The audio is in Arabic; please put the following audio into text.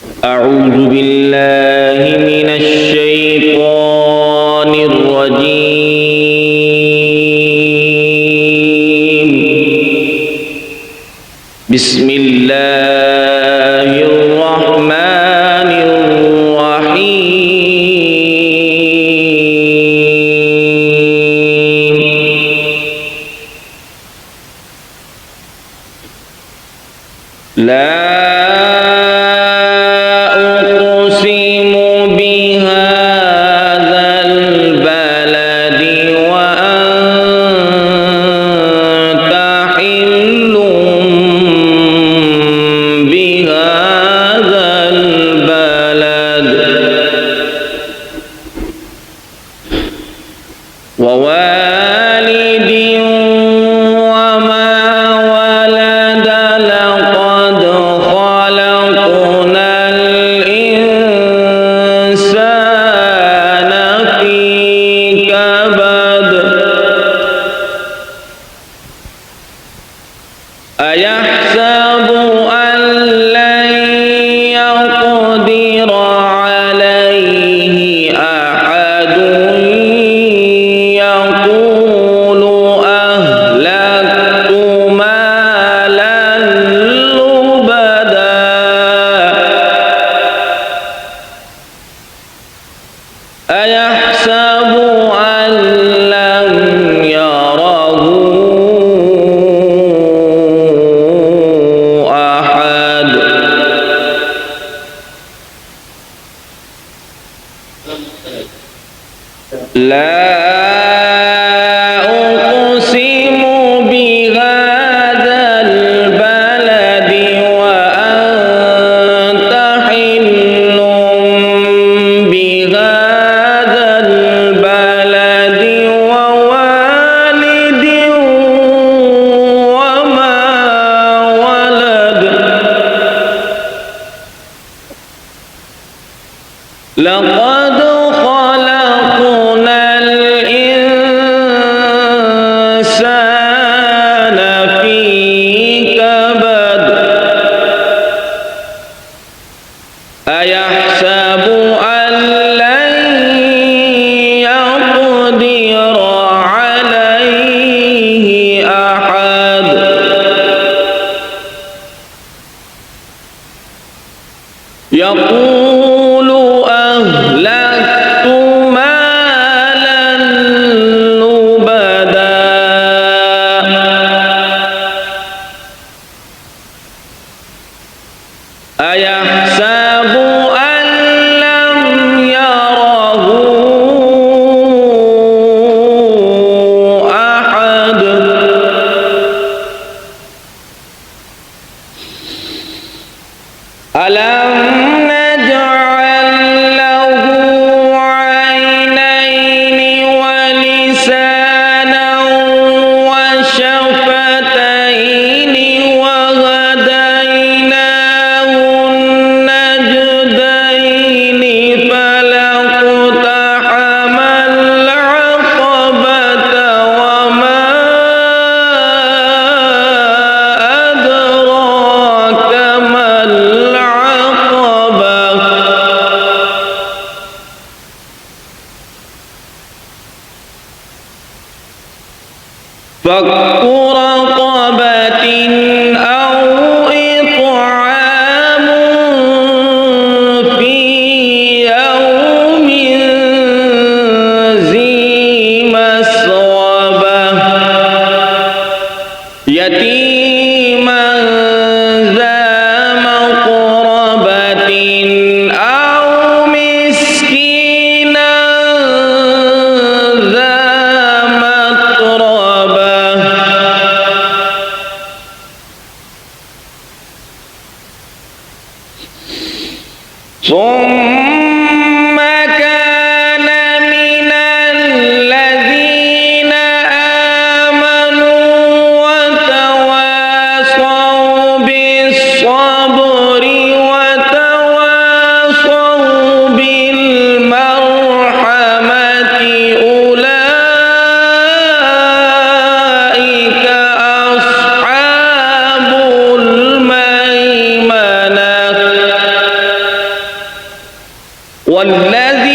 أعوذ بالله من الشيطان الرجيم. بسم الله الرحمن الرحيم. لا أقسم بهذا البلد وأنت حل بهذا البلد ووالد وما ولد لقد خلقنا الإنسان في كبد أيحسب أن لن يقدر عليه أحد يقول أهلكت مالا لبدا أيحسب أن لم يره أحد لا أقسم بهذا البلد وأنت حل بهذا البلد ووالد وما ولد لقد خلقنا الإنسان في كبد أيحسب أن لن يقدر عليه أحد يقول أهلكت مالا لبدا أيحسب أن لم يره أحد ألم نجعل له عينين ولسانا وشفتين وهديناه النجدين فلاقتحم العقبة وما أدراك ما العقبة فك رقبة أو إطعام في يوم ذي مسغبة يتيما ذا مقربة أو مسكينا ذا متربة ثم كان من الذين آمنوا وتواصوا بالصبر وتواصوا بالمرحمة أولئك أصحاب الميمنة والذين